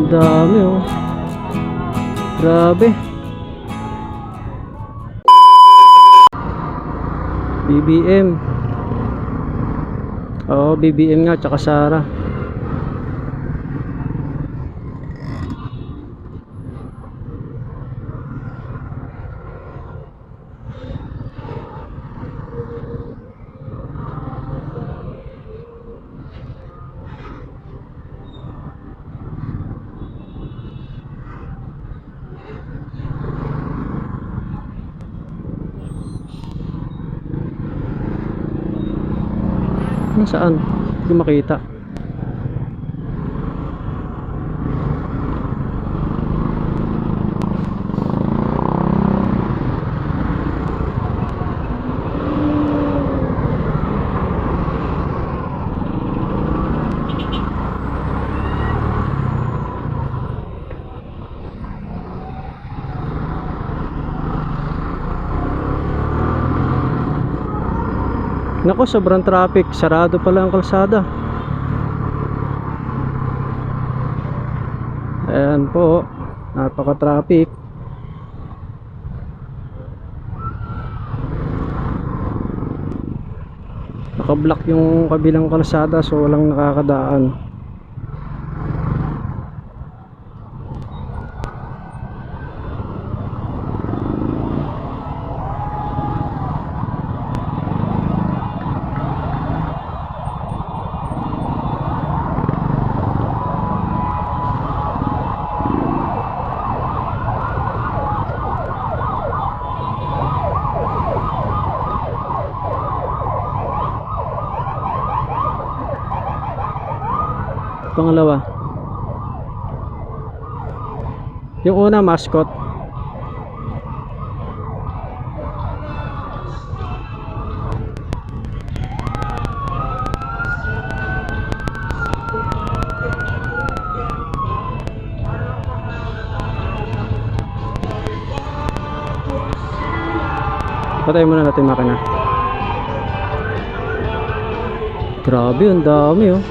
Ang dami oh. Grabe. BBM. Oo, BBM nga tsaka Sara. Saan? Hindi makita. Nako, sobrang traffic. Sarado pala ang kalsada. Ayan po, napaka-traffic. Naka-block yung kabilang kalsada, so walang nakakadaan. Pangalawa, yung una mascot. Patay muna natin makina. Grabe, ang dami oh.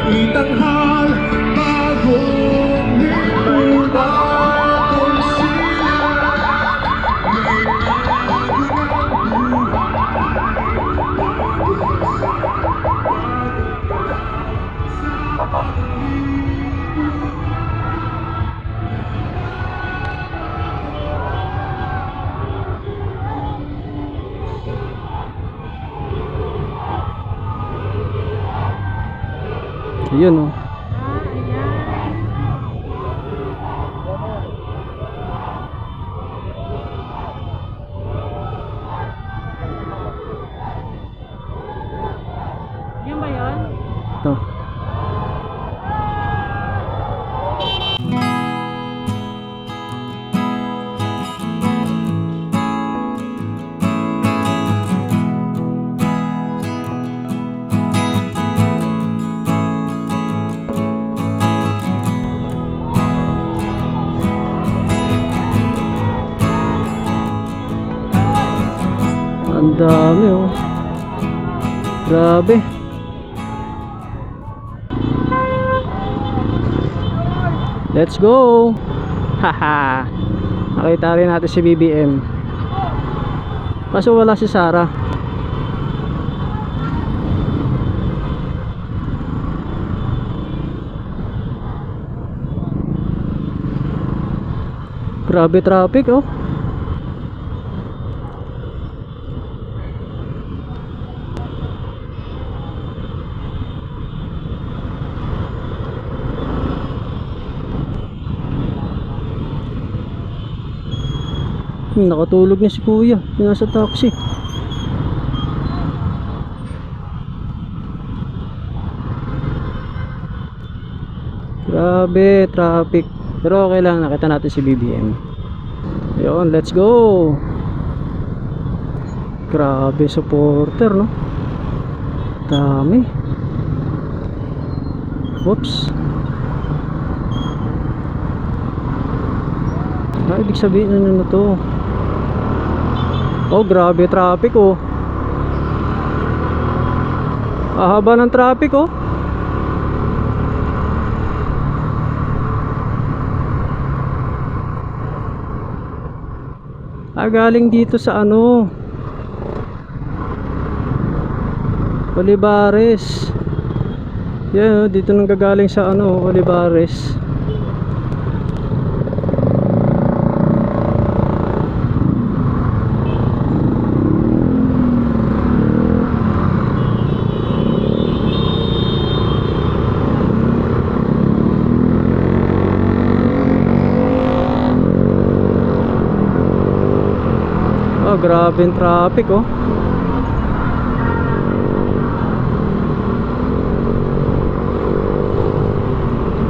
Itanghal bagong lipunan kung sila may Yun oh. Yan ba yun? Ito. Ang dami oh. Grabe. Let's go. Haha. Nakita rin natin si BBM. Kaso wala si Sara. Grabe traffic oh. Nakatulog na si kuya, yung nasa taxi. Grabe traffic. Pero okay lang, nakita natin si BBM. Ayun, let's go. Grabe supporter no. Dami. Oops. Ibig sabihin ano na to? Oh, grabe traffic oh. Haba ng traffic oh. Galing dito sa ano, Olivares. Yan, dito nang gagaling sa ano, Olivares. Grabe yung traffic oh.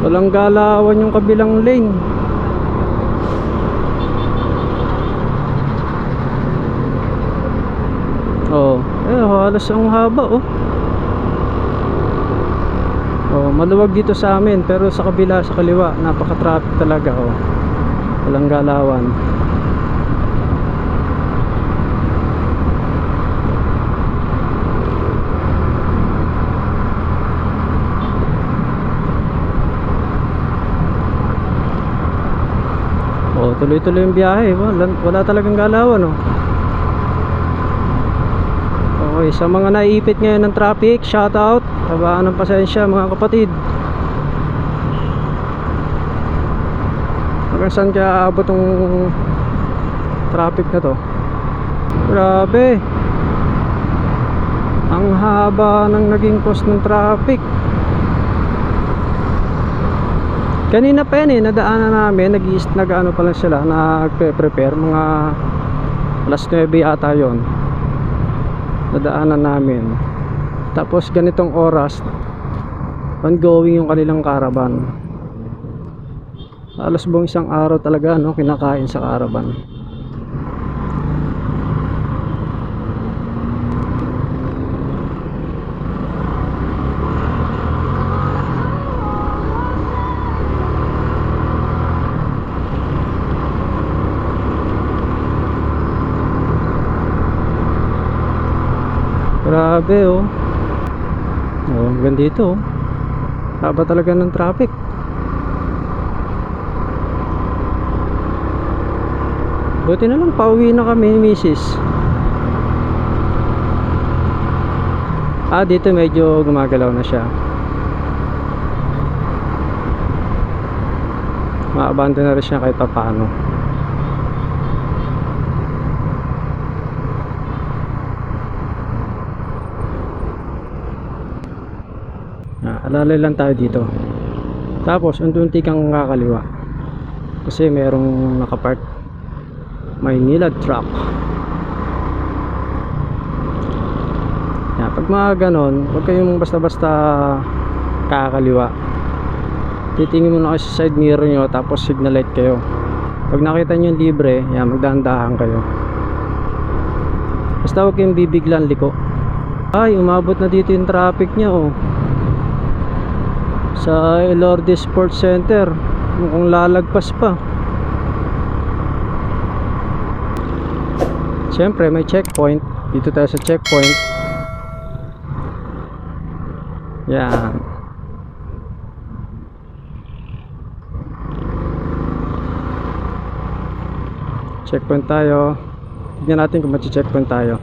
Walang galawan yung kabilang lane. Oh, halos ang haba oh. Oh, maluwag dito sa amin pero sa kabila, sa kaliwa, napaka-traffic talaga oh. Walang galawan. Oh, tuloy-tuloy yung biyahe. Wala talagang galawan oh. Okay, sa mga naiipit ngayon ng traffic, shout out. Tabaan ng pasensya mga kapatid. Hanggang saan kaya aabot tong traffic na to? Grabe. Ang haba ng naging cost ng traffic. Kanina pa yan nadaanan namin, nag-ano pa lang sila, nagpe-prepare, mga alas 9 ata yun. Nadaanan namin. Tapos ganitong oras, ongoing yung kanilang caravan. Halos buong isang araw talaga no, kinakain sa caravan. Grabe oh. Oh, hanggang dito oh. Haba talaga ng traffic. Buti na lang pauwi na kami ni Mrs. Dito medyo gumagalaw na siya. Ma-abandon na rin siya kahit paano. Alalay lang tayo dito. Tapos unti-unti kang kakaliwa kasi merong nakapark Maynila truck. Pag mga ganon, huwag kayong basta-basta kakaliwa. Titingin muna kayo sa side mirror nyo, tapos signal light kayo. Pag nakita nyo libre, magdahan-dahan kayo. Basta huwag kayong bibiglan liko. Umabot na dito yung traffic nya oh. Sa Elorde Sports Center, mukhang lalagpas pa. Siyempre may checkpoint. Dito tayo sa checkpoint. Yan. Checkpoint tayo. Tignan natin kung mag-checkpoint tayo.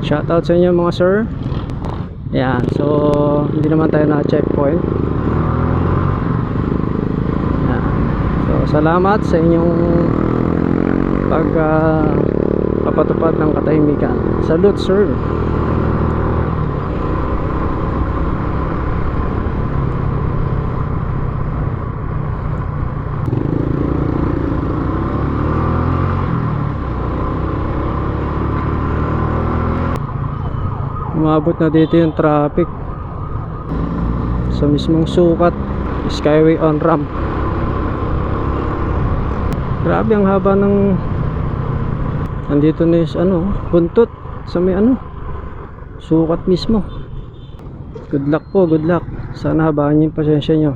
Shoutout sa inyo mga sir. Yan, so hindi naman tayo na checkpoint. Yan. So salamat sa inyong papatupad ng katahimikan. Salute sir. Umabot na dito yung traffic sa mismong sukat, Skyway on ramp. Grabe ang haba ng andito na yung buntot sa may Sukat mismo. Good luck po, good luck. Sana habaan niyo yung pasensya nyo.